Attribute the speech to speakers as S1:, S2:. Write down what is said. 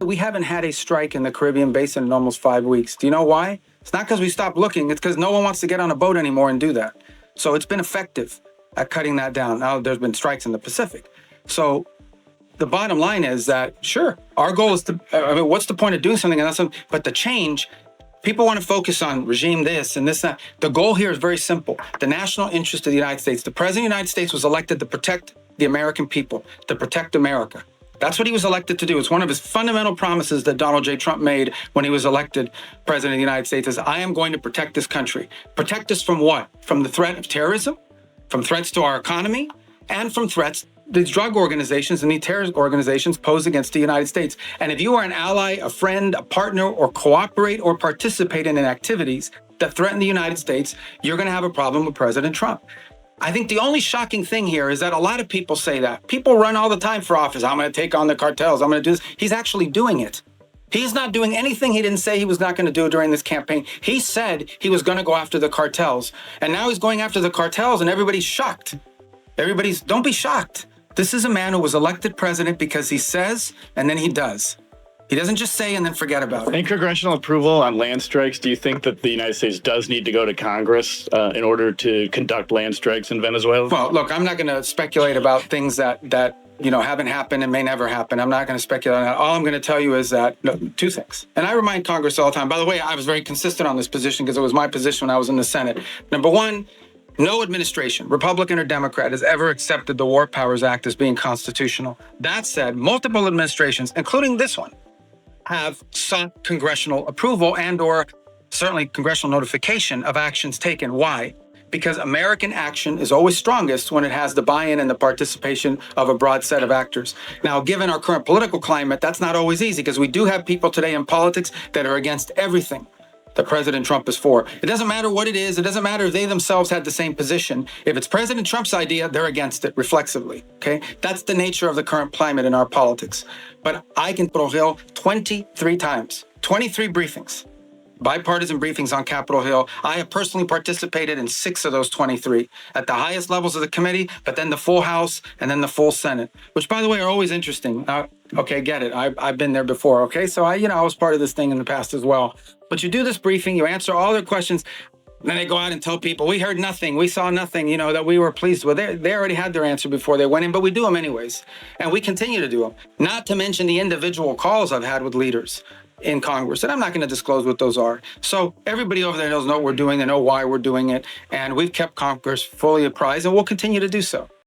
S1: We haven't had a strike in the Caribbean basin in almost 5 weeks. Do you know why? It's not because we stopped looking. It's because no one wants to get on a boat anymore and do that. So it's been effective at cutting that down. Now there's been strikes in the Pacific. So the bottom line is that, sure, our goal is to, what's the point of doing something? But the change, people want to focus on regime this and this, that. The goal here is very simple. The national interest of the United States. The president of the United States was elected to protect the American people, to protect America. That's what he was elected to do. It's one of his fundamental promises that Donald J. Trump made when he was elected president of the United States is, I am going to protect this country. Protect us from what? From the threat of terrorism, from threats to our economy, and from threats these drug organizations and these terrorist organizations pose against the United States. And if you are an ally, a friend, a partner, or cooperate or participate in activities that threaten the United States, you're going to have a problem with President Trump. I think the only shocking thing here is that a lot of people say that. People run all the time for office. I'm going to take on the cartels. I'm going to do this. He's actually doing it. He's not doing anything he didn't say he was not going to do during this campaign. He said he was going to go after the cartels. And now he's going after the cartels and everybody's shocked. Don't be shocked. This is a man who was elected president because he says and then he does. He doesn't just say and then forget about it.
S2: In congressional approval on land strikes, do you think that the United States does need to go to Congress in order to conduct land strikes in Venezuela?
S1: Well, look, I'm not going to speculate about things that haven't happened and may never happen. I'm not going to speculate on that. All I'm going to tell you is that two things. And I remind Congress all the time. By the way, I was very consistent on this position because it was my position when I was in the Senate. Number one, no administration, Republican or Democrat, has ever accepted the War Powers Act as being constitutional. That said, multiple administrations, including this one, have sought congressional approval and or certainly congressional notification of actions taken. Why? Because American action is always strongest when it has the buy-in and the participation of a broad set of actors. Now, given our current political climate, that's not always easy because we do have people today in politics that are against everything that President Trump is for. It doesn't matter what it is. It doesn't matter if they themselves had the same position. If it's President Trump's idea, they're against it reflexively, okay? That's the nature of the current climate in our politics. But I can Capitol Hill 23 times, 23 briefings, bipartisan briefings on Capitol Hill. I have personally participated in 6 of those 23 at the highest levels of the committee, but then the full House and then the full Senate, which, by the way, are always interesting. Okay, get it. I've been there before, okay? So I was part of this thing in the past as well. But you do this briefing, you answer all their questions, then they go out and tell people, we heard nothing, we saw nothing, that we were pleased with. They already had their answer before they went in, but we do them anyways. And we continue to do them. Not to mention the individual calls I've had with leaders in Congress, and I'm not going to disclose what those are. So everybody over there knows what we're doing, they know why we're doing it, and we've kept Congress fully apprised, and we'll continue to do so.